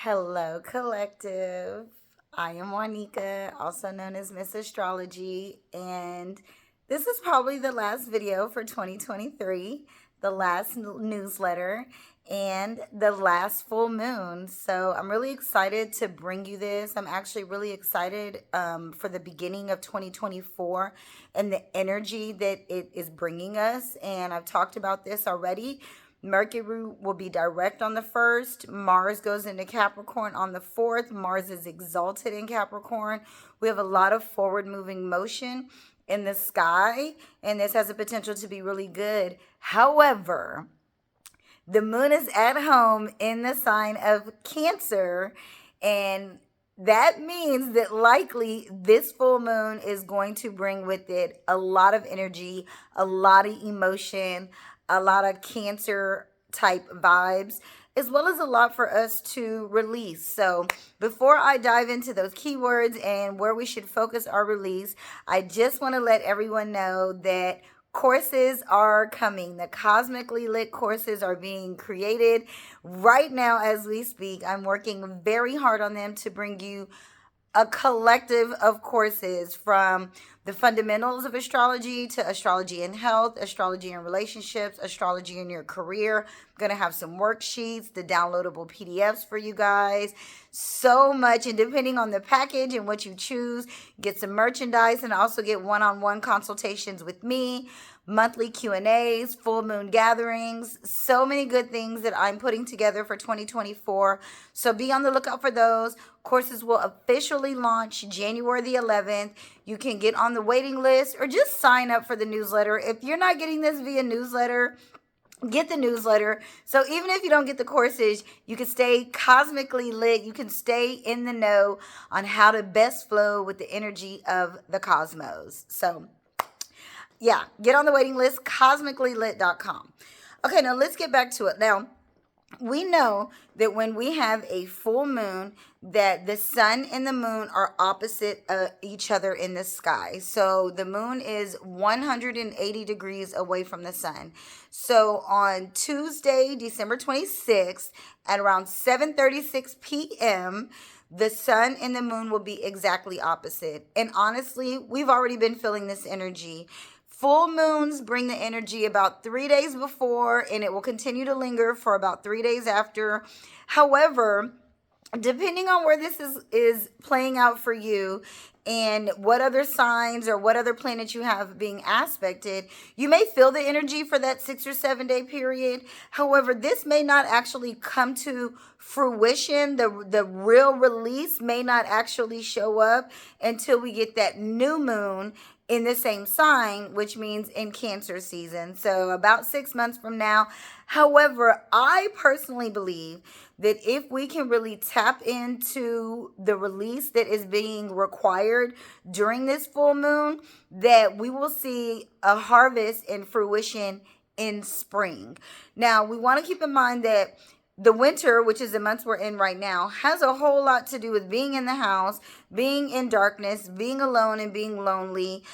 Hello, collective. I am Juanica, also known as Miss Astrology, and this is probably the last video for 2023, the last newsletter, and the last full moon. So I'm really excited to bring you this. I'm actually really excited for the beginning of 2024 and the energy that it is bringing us. And I've talked about this already. Mercury will be direct on the 1st. Mars goes into Capricorn on the 4th. Mars is exalted in Capricorn. We have a lot of forward moving motion in the sky, and this has the potential to be really good. However, the moon is at home in the sign of Cancer, and that means that likely this full moon is going to bring with it a lot of energy, a lot of emotion, a lot of Cancer type vibes, as well as a lot for us to release. So before I dive into those keywords and where we should focus our release, I just want to let everyone know that courses are coming. The cosmically lit courses are being created right now as we speak. I'm working very hard on them to bring you a collective of courses, from the fundamentals of astrology to astrology in health, astrology in relationships, astrology in your career. I'm going to have some worksheets, the downloadable PDFs for you guys. So much. And depending on the package and what you choose, get some merchandise and also get one-on-one consultations with me, monthly Q&As, full moon gatherings, so many good things that I'm putting together for 2024. So be on the lookout for those. Courses will officially launch January the 11th. You can get on the waiting list or just sign up for the newsletter. If you're not getting this via newsletter, get the newsletter. So even if you don't get the courses, you can stay cosmically lit. You can stay in the know on how to best flow with the energy of the cosmos. So yeah, get on the waiting list, cosmicallylit.com. Okay, now let's get back to it. Now, we know that when we have a full moon, that the sun and the moon are opposite each other in the sky. So the moon is 180 degrees away from the sun. So on Tuesday, December 26th, at around 7:36 p.m., the sun and the moon will be exactly opposite. And honestly, we've already been feeling this energy. Full moons bring the energy about 3 days before, and it will continue to linger for about 3 days after. However, depending on where this is playing out for you and what other signs or what other planets you have being aspected, you may feel the energy for that 6 or 7 day period. However, this may not actually come to fruition. The real release may not actually show up until we get that new moon in the same sign, which means in Cancer season. So about 6 months from now. However, I personally believe that if we can really tap into the release that is being required during this full moon, that we will see a harvest and fruition in spring. Now, we want to keep in mind that the winter, which is the months we're in right now, has a whole lot to do with being in the house, being in darkness, being alone and being lonely,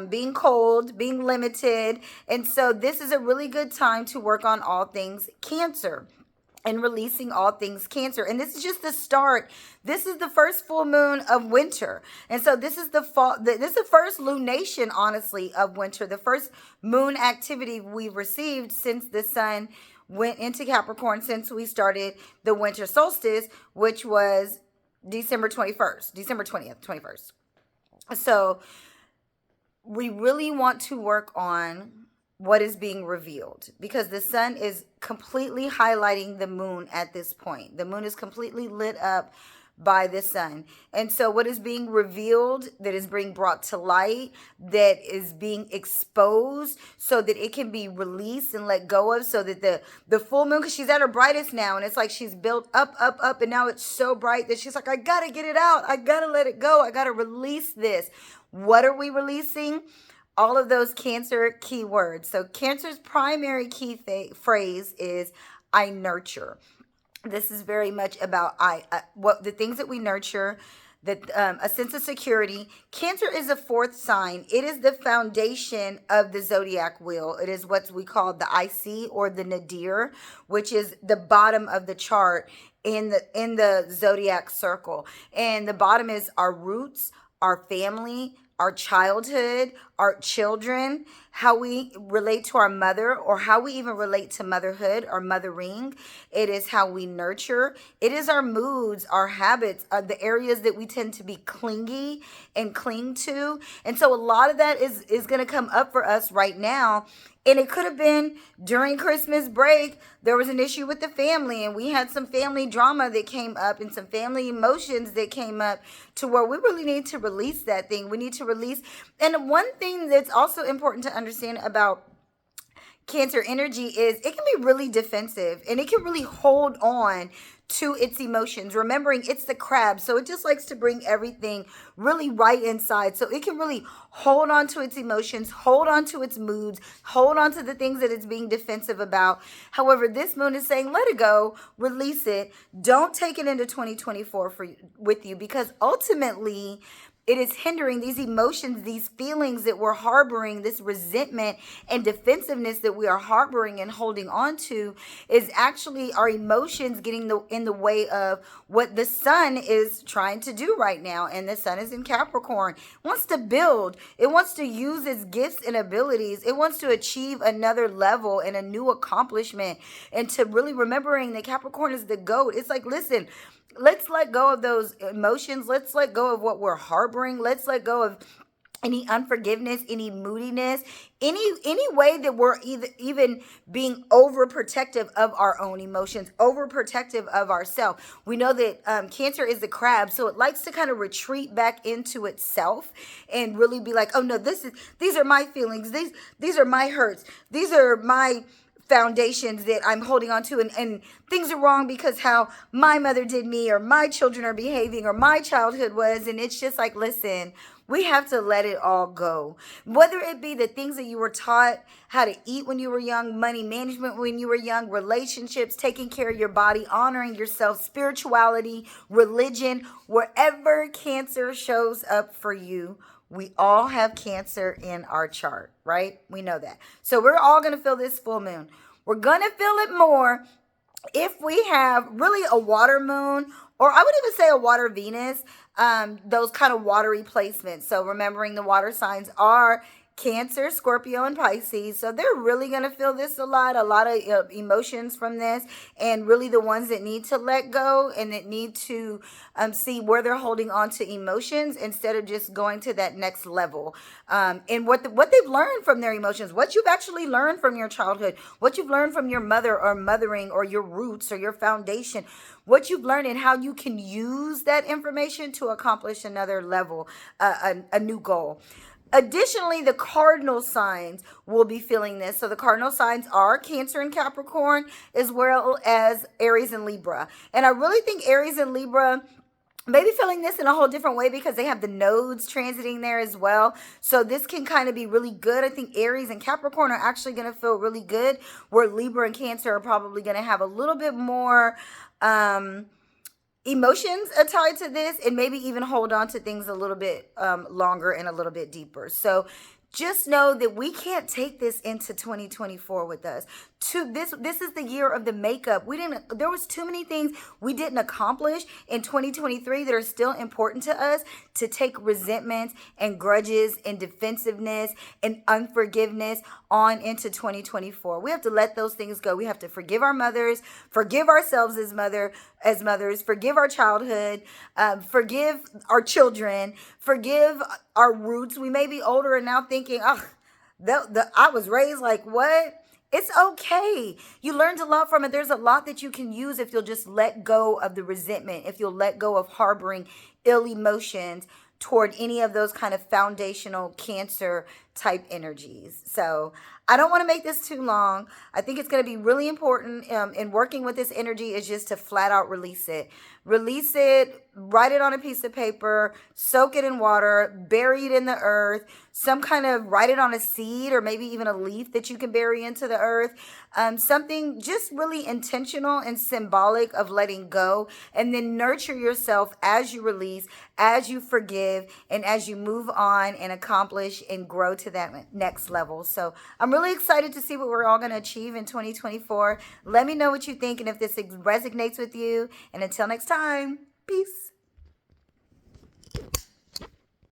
being cold, being limited. And so this is a really good time to work on all things Cancer and releasing all things Cancer. And this is just the start. This is the first full moon of winter. And so this is the fall. This is the first lunation, honestly, of winter. The first moon activity we've received since the sun went into Capricorn, since we started the winter solstice, which was December 21st, December 20th, 21st. So we really want to work on what is being revealed, because the sun is completely highlighting the moon at this point. The moon is completely lit up by the sun. And so what is being revealed, that is being brought to light, that is being exposed so that it can be released and let go of, so that the full moon, because she's at her brightest now, and it's like she's built up, and now it's so bright that she's like, I gotta get it out. I gotta let it go. I gotta release this. What are we releasing? All of those Cancer keywords. So Cancer's primary key phrase is I nurture. This is very much about what the things that we nurture, that a sense of security. Cancer is the fourth sign. It is the foundation of the zodiac wheel. It is what we call the IC, or the nadir, which is the bottom of the chart in the zodiac circle. And the bottom is our roots, our family, our childhood, our children, how we relate to our mother, or how we even relate to motherhood or mothering. It is how we nurture. It is our moods, our habits, the areas that we tend to be clingy and cling to. And so a lot of that is going to come up for us right now. And it could have been during Christmas break, there was an issue with the family, and we had some family drama that came up and some family emotions that came up, to where we really need to release that thing. We need to release. And one thing that's also important to understand about Cancer energy is it can be really defensive, and it can really hold on to its emotions, remembering it's the crab, so it just likes to bring everything really right inside. So it can really hold on to its emotions, hold on to its moods, hold on to the things that it's being defensive about. However, this moon is saying let it go, release it. Don't take it into 2024 with you, because ultimately it is hindering these emotions, these feelings that we're harboring, this resentment and defensiveness that we are harboring and holding on to, is actually our emotions getting in the way of what the sun is trying to do right now. And the sun is in Capricorn. It wants to build. It wants to use its gifts and abilities. It wants to achieve another level and a new accomplishment. And to really remembering that Capricorn is the GOAT. It's like, listen, let's let go of those emotions. Let's let go of what we're harboring. Let's let go of any unforgiveness, any moodiness, any way that we're even being overprotective of our own emotions, overprotective of ourselves. We know that Cancer is the crab, so it likes to kind of retreat back into itself and really be like, oh no, these are my feelings. These are my hurts. These are my foundations that I'm holding on to, and things are wrong because how my mother did me, or my children are behaving, or my childhood was. And it's just like, listen, we have to let it all go. Whether it be the things that you were taught how to eat when you were young, money management when you were young, relationships, taking care of your body, honoring yourself, spirituality, religion, wherever Cancer shows up for you. We all have Cancer in our chart, right? We know that. So we're all going to feel this full moon. We're going to feel it more if we have really a water moon, or I would even say a water Venus, those kind of watery placements. So remembering the water signs are Cancer, Scorpio, and Pisces. So they're really going to feel this a lot of emotions from this, and really the ones that need to let go and that need to see where they're holding on to emotions instead of just going to that next level. And what they've learned from their emotions, what you've actually learned from your childhood, what you've learned from your mother or mothering, or your roots or your foundation, what you've learned, and how you can use that information to accomplish another level, a new goal. Additionally, the cardinal signs will be feeling this. So the cardinal signs are Cancer and Capricorn, as well as Aries and Libra. And I really think Aries and Libra may be feeling this in a whole different way, because they have the nodes transiting there as well. So this can kind of be really good. I think Aries and Capricorn are actually going to feel really good, where Libra and Cancer are probably going to have a little bit more emotions tied to this, and maybe even hold on to things a little bit longer and a little bit deeper. So just know that we can't take this into 2024 with us. This is the year of the makeup. There was too many things we didn't accomplish in 2023 that are still important to us, to take resentments and grudges and defensiveness and unforgiveness on into 2024. We have to let those things go. We have to forgive our mothers, forgive ourselves as mothers, forgive our childhood, forgive our children, forgive our roots. We may be older and now thinking, oh, I was raised like what? It's okay. You learned a lot from it. There's a lot that you can use if you'll just let go of the resentment, if you'll let go of harboring ill emotions toward any of those kind of foundational Cancer type energies. So I don't want to make this too long. I think it's going to be really important in working with this energy is just to flat out release it. Release it, write it on a piece of paper, soak it in water, bury it in the earth, some kind of write it on a seed or maybe even a leaf that you can bury into the earth. Something just really intentional and symbolic of letting go, and then nurture yourself as you release, as you forgive, and as you move on and accomplish and grow to that next level. So I'm really excited to see what we're all going to achieve in 2024. Let me know what you think and if this resonates with you. And until next time, peace.